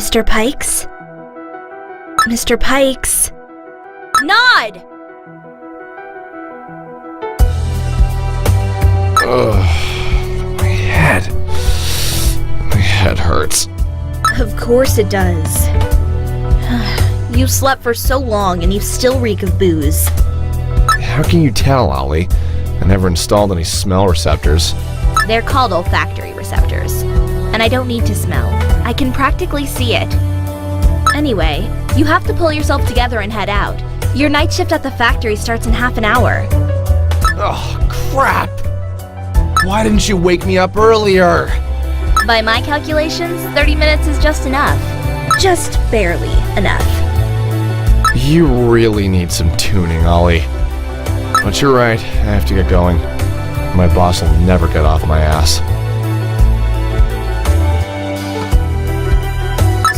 Mr. Pikes? Mr. Pikes? Nod! Ugh, my head hurts. Of course it does. You slept for so long and you still reek of booze. How can you tell, Ollie? I never installed any smell receptors. They're called olfactory receptors. And I don't need to smell. I can practically see it. Anyway, you have to pull yourself together and head out. Your night shift at the factory starts in half an hour. Oh, crap! Why didn't you wake me up earlier? By my calculations, 30 minutes is just enough. Just barely enough. You really need some tuning, Ollie. But you're right, I have to get going. My boss will never get off my ass.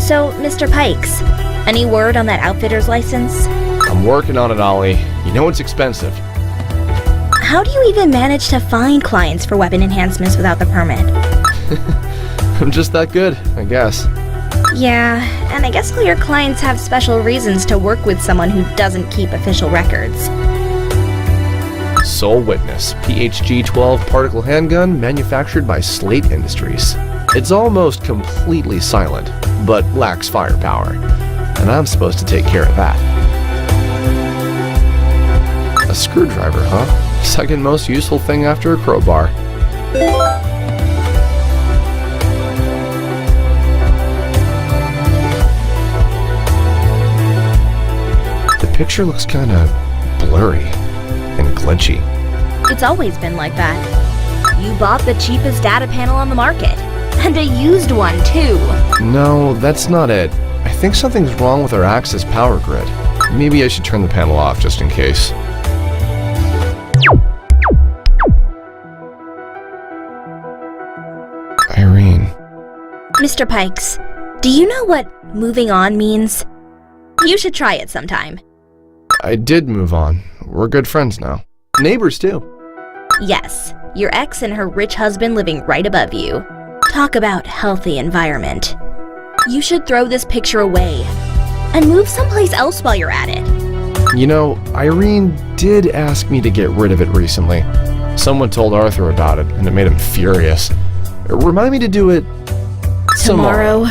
So, Mr. Pikes, any word on that outfitter's license? I'm working on it, Ollie. You know it's expensive. How do you even manage to find clients for weapon enhancements without the permit? I'm just that good, I guess. Yeah, and I guess all your clients have special reasons to work with someone who doesn't keep official records. Sole Witness, PHG-12 particle handgun manufactured by Slate Industries. It's almost completely silent, but lacks firepower, and I'm supposed to take care of that. A screwdriver, huh? Second most useful thing after a crowbar. The picture looks kinda blurry and glitchy. It's always been like that. You bought the cheapest data panel on the market. And a used one, too. No, that's not it. I think something's wrong with our Axis power grid. Maybe I should turn the panel off just in case. Irene. Mr. Pikes, do you know what moving on means? You should try it sometime. I did move on. We're good friends now. Neighbors, too. Yes, your ex and her rich husband living right above you. Talk about healthy environment. You should throw this picture away and move someplace else while you're at it. You know, Irene did ask me to get rid of it recently. Someone told Arthur about it, and it made him furious. Remind me to do it tomorrow.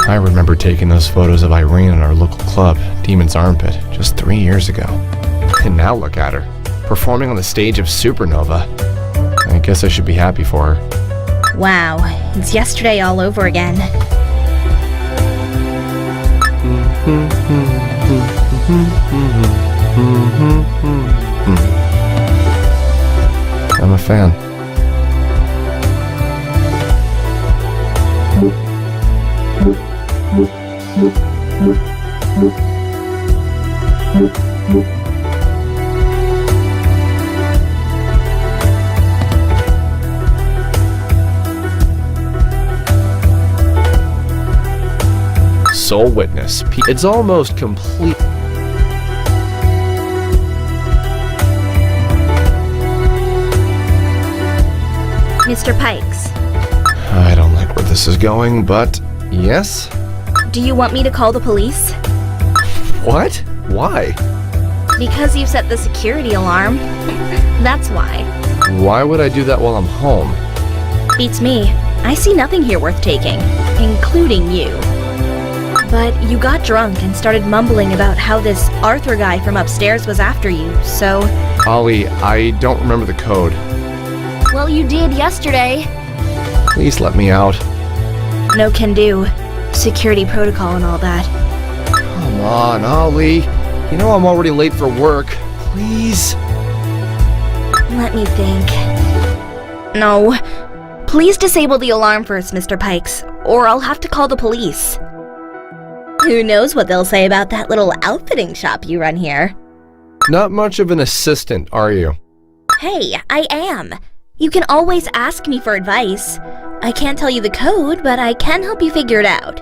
I remember taking those photos of Irene in our local club, Demon's Armpit, just 3 years ago. And now look at her, performing on the stage of Supernova. I guess I should be happy for her. Wow, it's yesterday all over again. I'm a fan. Sole Witness. It's almost complete. Mr. Pikes, I don't like where this is going, but yes? do you want me to call the police? What? Why? Because you set the security alarm. That's why. Why would I do that while I'm home? Beats me. I see nothing here worth taking, including you. But you got drunk and started mumbling about how this Arthur guy from upstairs was after you, so... Ollie, I don't remember the code. Well, you did yesterday. Please let me out. No can do. Security protocol and all that. Come on, Ollie. You know I'm already late for work. Please? Let me think. No. Please disable the alarm first, Mr. Pikes, or I'll have to call the police. Who knows what they'll say about that little outfitting shop you run here? Not much of an assistant, are you? Hey, I am. You can always ask me for advice. I can't tell you the code, but I can help you figure it out.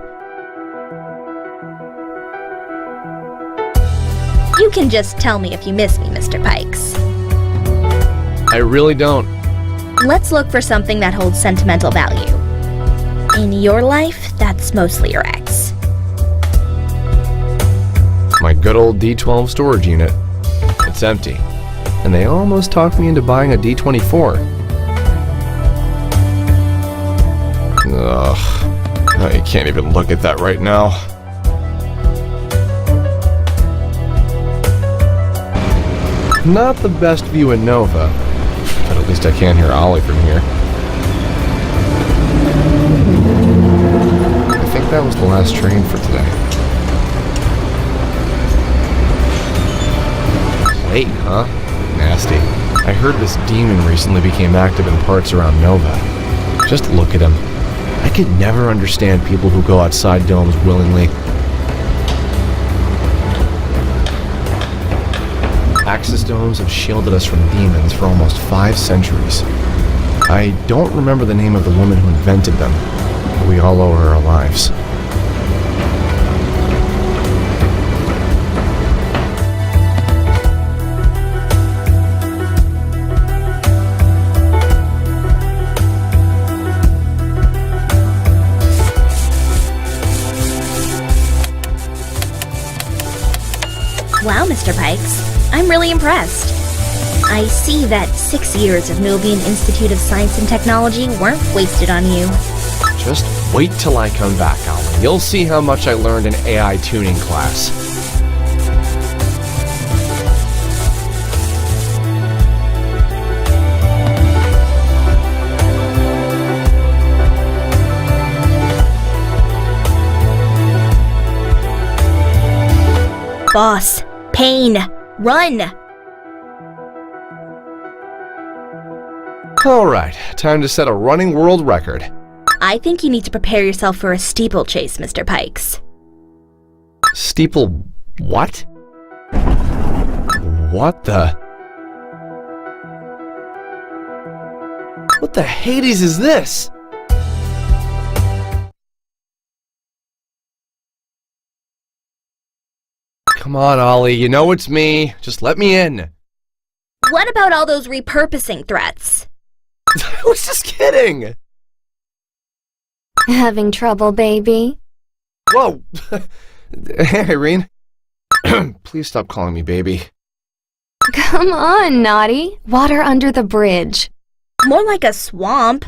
You can just tell me if you miss me, Mr. Pikes. I really don't. Let's look for something that holds sentimental value. In your life, that's mostly your ex. My good old D12 storage unit. It's empty. And they almost talked me into buying a D24. Ugh. I can't even look at that right now. Not the best view in Nova, but at least I can hear Ollie from here. I think that was the last train for today. Late, huh? Nasty. I heard this demon recently became active in parts around Nova. Just look at him. I could never understand people who go outside domes willingly. Axis domes have shielded us from demons for almost 5 centuries. I don't remember the name of the woman who invented them, but we all owe her our lives. Wow, Mr. Pikes. I'm really impressed. I see that 6 years of Novian Institute of Science and Technology weren't wasted on you. Just wait till I come back, Ollie. You'll see how much I learned in AI tuning class. Boss, Pain, run! Alright, time to set a running world record. I think you need to prepare yourself for a steeplechase, Mr. Pikes. Steeple... what? What the... what the Hades is this? Come on, Ollie, you know it's me. Just let me in. What about all those repurposing threats? I was just kidding. Having trouble, baby? Whoa. Hey, Irene. Please stop calling me baby. Come on, naughty. Water under the bridge. More like a swamp.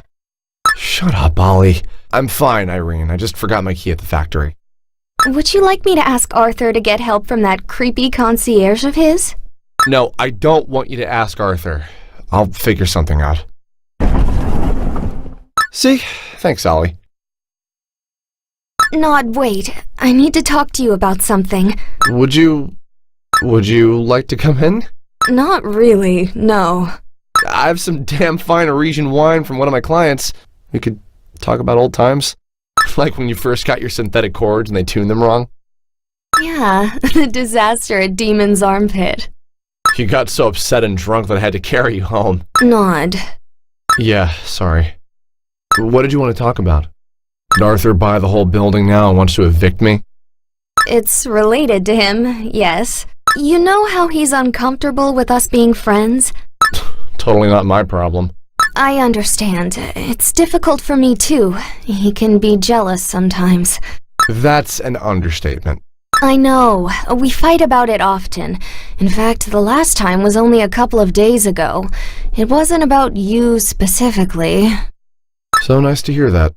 Shut up, Ollie. I'm fine, Irene. I just forgot my key at the factory. Would you like me to ask Arthur to get help from that creepy concierge of his? No, I don't want you to ask Arthur. I'll figure something out. See? Thanks, Ollie. Nod, wait. I need to talk to you about something. Would you like to come in? Not really, no. I have some damn fine Parisian wine from one of my clients. We could talk about old times. Like when you first got your synthetic cords and they tuned them wrong. Yeah, the disaster at Demon's Armpit. You got so upset and drunk that I had to carry you home. Nod. Yeah, sorry. What did you want to talk about? Did Arthur buy the whole building now and wants to evict me? It's related to him, yes. You know how he's uncomfortable with us being friends? Totally not my problem. I understand. It's difficult for me too. He can be jealous sometimes. That's an understatement. I know. We fight about it often. In fact, the last time was only a couple of days ago. It wasn't about you specifically. So nice to hear that.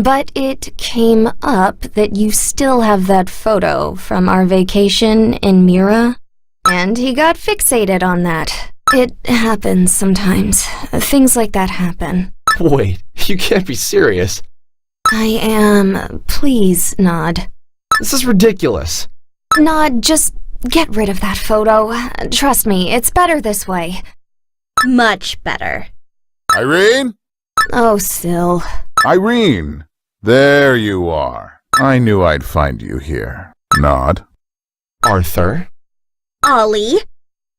But it came up that you still have that photo from our vacation in Mira. And he got fixated on that. It happens sometimes. Things like that happen. Wait, you can't be serious. I am. Please, Nod. This is ridiculous. Nod, just get rid of that photo. Trust me, it's better this way. Much better. Irene? Oh, Syl. Irene! There you are. I knew I'd find you here. Nod. Arthur? Ollie?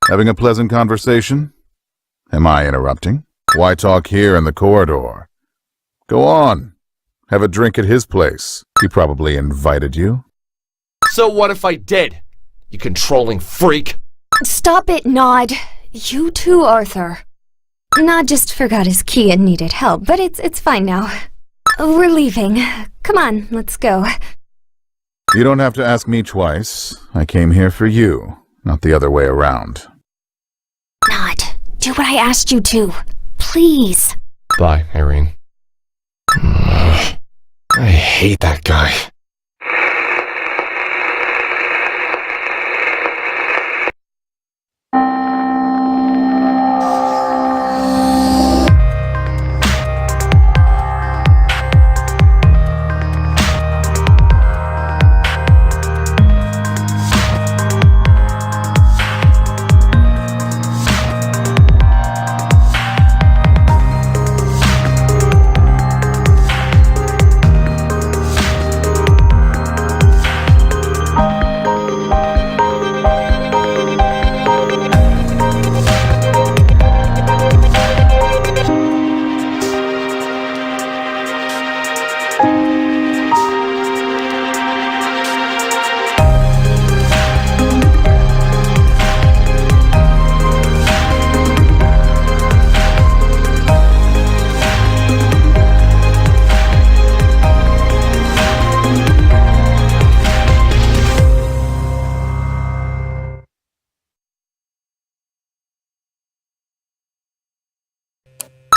Having a pleasant conversation? Am I interrupting? Why talk here in the corridor? Go on. Have a drink at his place. He probably invited you. So what if I did? You controlling freak? Stop it, Nod. You too, Arthur. Nod just forgot his key and needed help, but it's fine now. We're leaving. Come on, let's go. You don't have to ask me twice. I came here for you, not the other way around. Nod, do what I asked you to. Please. Bye, Irene. I hate that guy.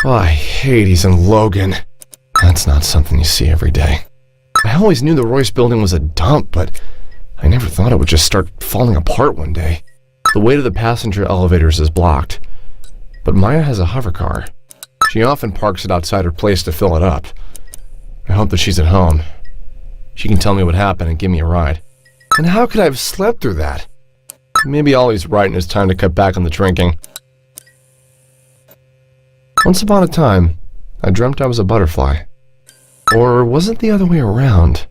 Oh, I hate he's in Logan. That's not something you see every day. I always knew the Royce building was a dump, but I never thought it would just start falling apart one day. The way to the passenger elevators is blocked, but Maya has a hover car. She often parks it outside her place to fill it up. I hope that she's at home. She can tell me what happened and give me a ride. And how could I have slept through that? Maybe Ollie's right and it's time to cut back on the drinking. Once upon a time, I dreamt I was a butterfly. Or was it the other way around?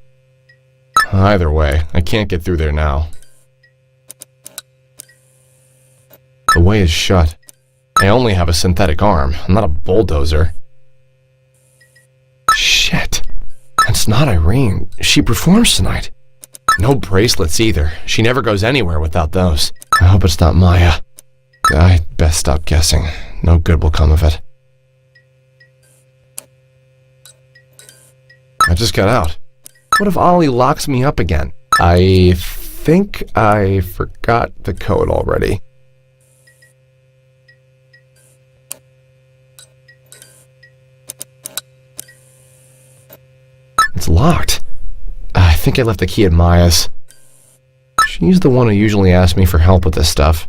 Either way, I can't get through there now. The way is shut. I only have a synthetic arm. I'm not a bulldozer. Shit. That's not Irene. She performs tonight. No bracelets either. She never goes anywhere without those. I hope it's not Maya. I'd best stop guessing. No good will come of it. I just got out. What if Ollie locks me up again? I think I forgot the code already. It's locked. I think I left the key at Maya's. She's the one who usually asks me for help with this stuff.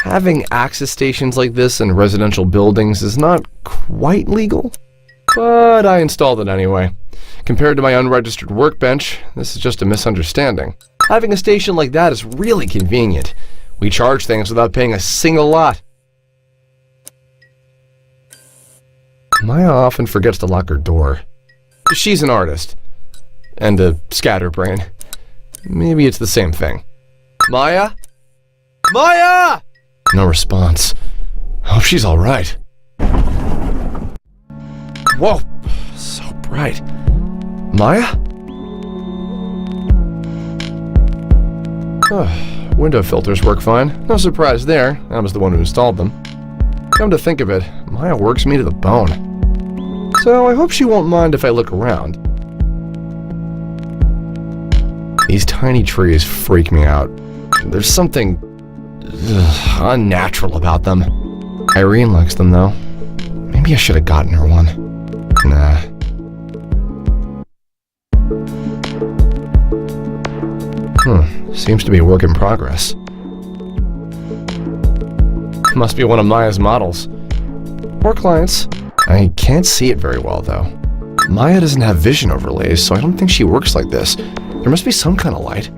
Having access stations like this in residential buildings is not quite legal. But I installed it anyway. Compared to my unregistered workbench, this is just a misunderstanding. Having a station like that is really convenient. We charge things without paying a single lot. Maya often forgets to lock her door. She's an artist. And a scatterbrain. Maybe it's the same thing. Maya? Maya! No response. Hope she's alright. Whoa, so bright. Maya? Window filters work fine. No surprise there. I was the one who installed them. Come to think of it, Maya works me to the bone. So I hope she won't mind if I look around. These tiny trees freak me out. There's something unnatural about them. Irene likes them though. Maybe I should have gotten her one. Nah. Seems to be a work in progress. Must be one of Maya's models. Or clients. I can't see it very well, though. Maya doesn't have vision overlays, so I don't think she works like this. There must be some kind of light.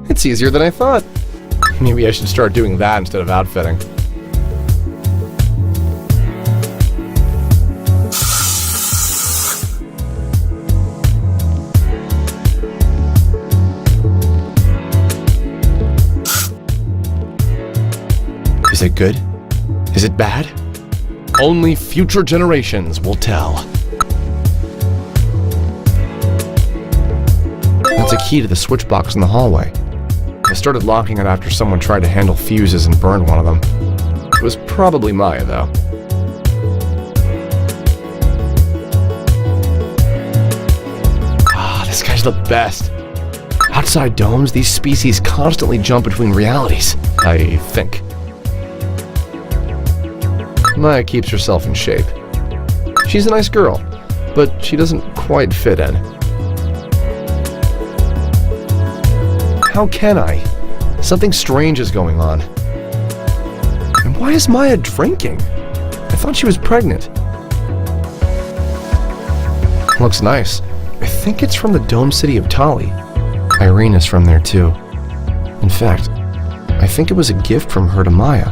It's easier than I thought. Maybe I should start doing that instead of outfitting. Is it good? Is it bad? Only future generations will tell. That's a key to the switch box in the hallway. I started locking it after someone tried to handle fuses and burned one of them. It was probably Maya, though. This guy's the best. Outside domes, these species constantly jump between realities, I think. Maya keeps herself in shape. She's a nice girl, but she doesn't quite fit in. How can I? Something strange is going on. And why is Maya drinking? I thought she was pregnant. Looks nice. I think it's from the dome city of Tali. Irene is from there too. In fact, I think it was a gift from her to Maya.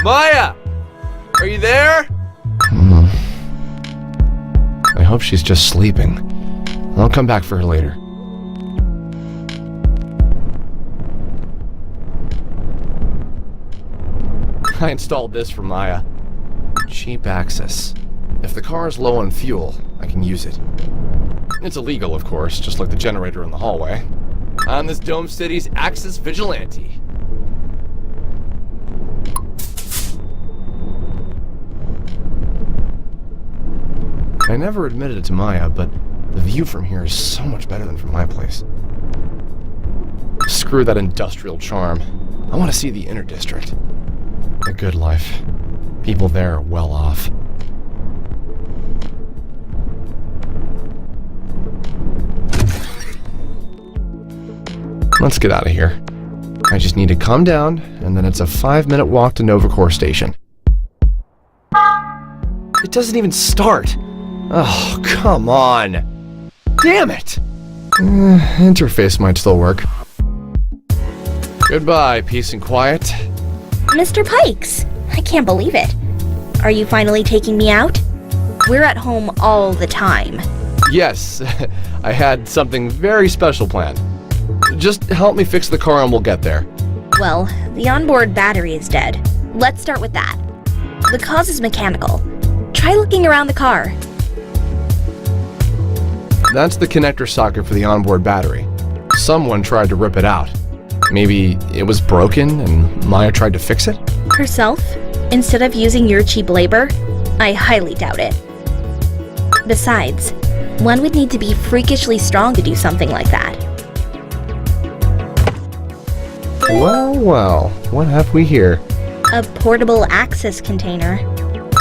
Maya! Are you there? I hope she's just sleeping. I'll come back for her later. I installed this for Maya. Cheap access. If the car is low on fuel, I can use it. It's illegal, of course, just like the generator in the hallway. I'm this Dome City's Axis Vigilante. I never admitted it to Maya, but the view from here is so much better than from my place. Screw that industrial charm. I want to see the inner district. A good life. People there are well off. Let's get out of here. I just need to calm down, and then it's a 5-minute walk to Novacore Station. It doesn't even start. Oh, come on. Damn it! Interface might still work. Goodbye, peace and quiet. Mr. Pikes, I can't believe it. Are you finally taking me out? We're at home all the time. Yes, I had something very special planned. Just help me fix the car and we'll get there. Well, the onboard battery is dead. Let's start with that. The cause is mechanical. Try looking around the car. That's the connector socket for the onboard battery. Someone tried to rip it out. Maybe it was broken and Maya tried to fix it? Herself? Instead of using your cheap labor? I highly doubt it. Besides, one would need to be freakishly strong to do something like that. Well, well, what have we here? A portable access container.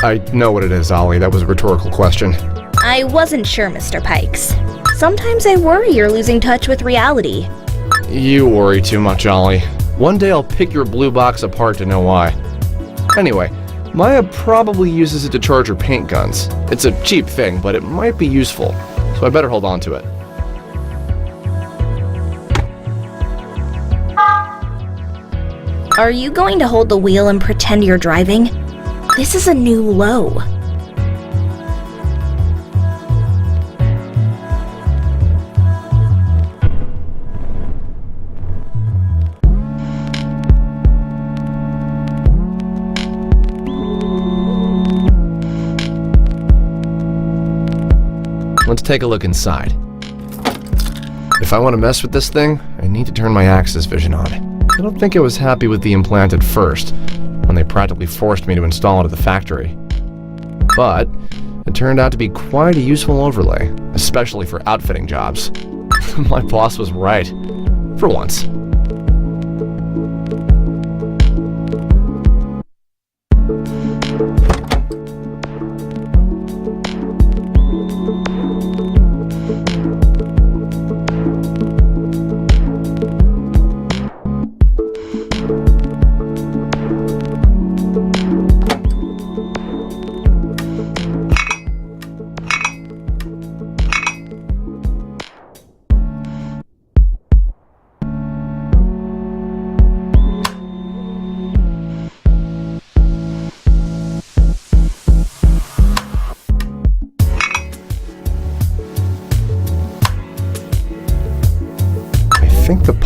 I know what it is, Ollie. That was a rhetorical question. I wasn't sure, Mr. Pikes. Sometimes I worry you're losing touch with reality. You worry too much, Ollie. One day I'll pick your blue box apart to know why. Anyway, Maya probably uses it to charge her paint guns. It's a cheap thing, but it might be useful, so I better hold on to it. Are you going to hold the wheel and pretend you're driving? This is a new low. Let's take a look inside. If I want to mess with this thing, I need to turn my Axis vision on. I don't think I was happy with the implant at first, when they practically forced me to install it at the factory. But it turned out to be quite a useful overlay, especially for outfitting jobs. My boss was right. For once.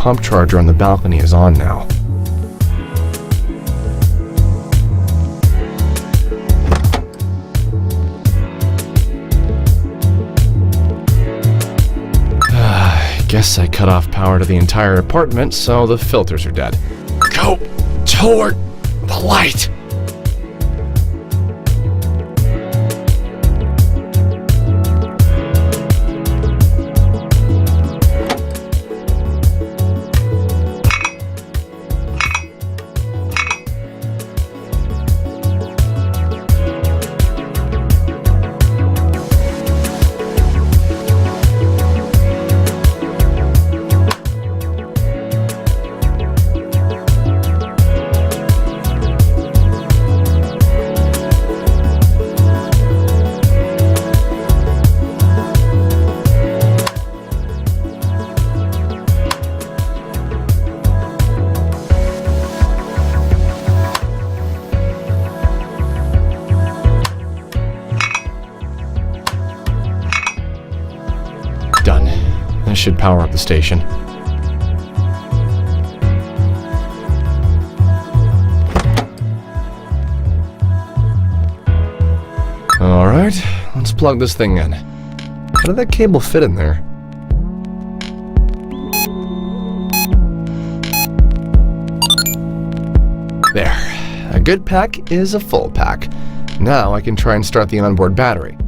pump charger on the balcony is on now. Guess I cut off power to the entire apartment, so the filters are dead. Go toward the light! Done. This should power up the station. Alright, let's plug this thing in. How did that cable fit in there? There. A good pack is a full pack. Now I can try and start the onboard battery.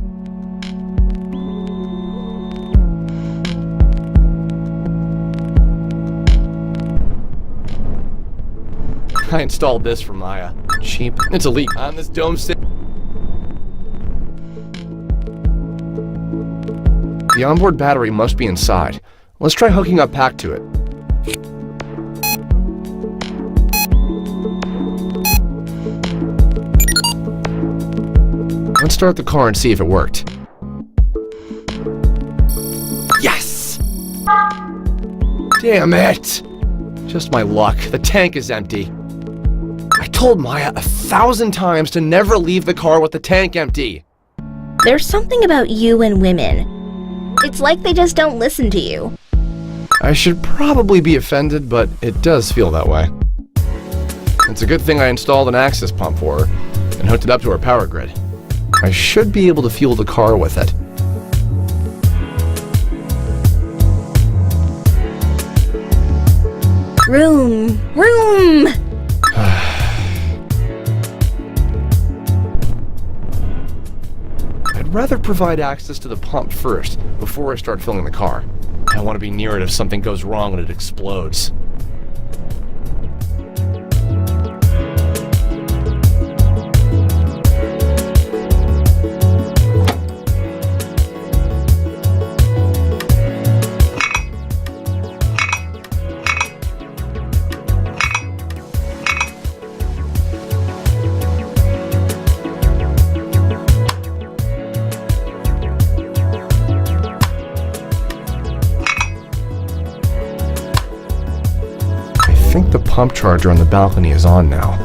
I installed this for Maya. Cheap. It's a leak on this dome stick. The onboard battery must be inside. Let's try hooking up pack to it. Let's start the car and see if it worked. Yes! Damn it! Just my luck. The tank is empty. I told Maya 1,000 times to never leave the car with the tank empty. There's something about you and women. It's like they just don't listen to you. I should probably be offended, but it does feel that way. It's a good thing I installed an access pump for her and hooked it up to her power grid. I should be able to fuel the car with it. Room! I'd rather provide access to the pump first, before I start filling the car. I want to be near it if something goes wrong when it explodes. I think the pump charger on the balcony is on now.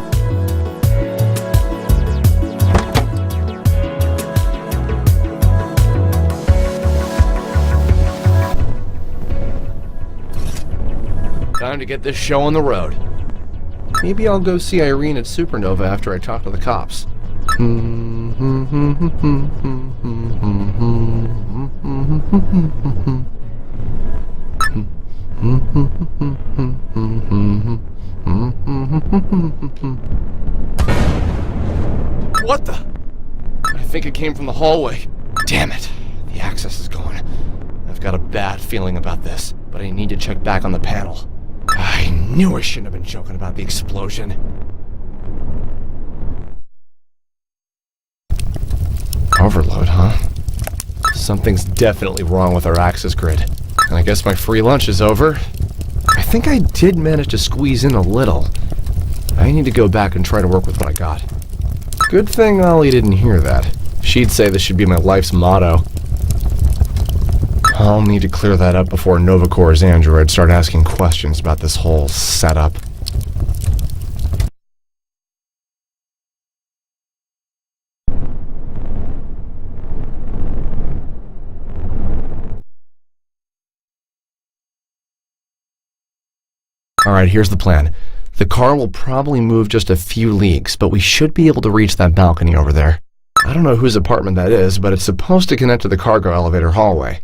Time to get this show on the road. Maybe I'll go see Irene at Supernova after I talk to the cops. What the? I think it came from the hallway. Damn it. The access is gone. I've got a bad feeling about this, but I need to check back on the panel. I knew I shouldn't have been joking about the explosion. Overload, huh? Something's definitely wrong with our access grid. And I guess my free lunch is over. I think I did manage to squeeze in a little. I need to go back and try to work with what I got. Good thing Ollie didn't hear that. She'd say this should be my life's motto. I'll need to clear that up before Novacore's androids start asking questions about this whole setup. Alright, here's the plan. The car will probably move just a few leagues, but we should be able to reach that balcony over there. I don't know whose apartment that is, but it's supposed to connect to the cargo elevator hallway.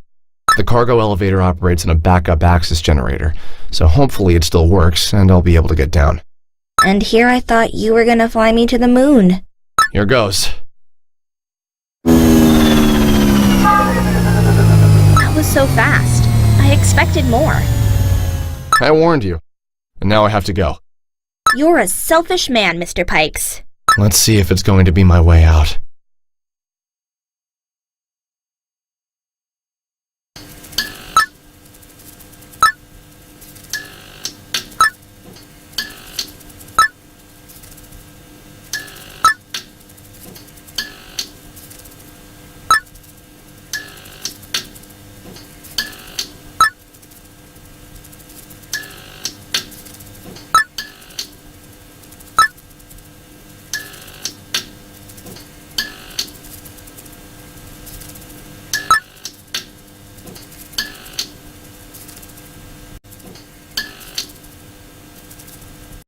The cargo elevator operates in a backup access generator, so hopefully it still works and I'll be able to get down. And here I thought you were gonna fly me to the moon. Here goes. That was so fast. I expected more. I warned you. And now I have to go. You're a selfish man, Mr. Pikes. Let's see if it's going to be my way out.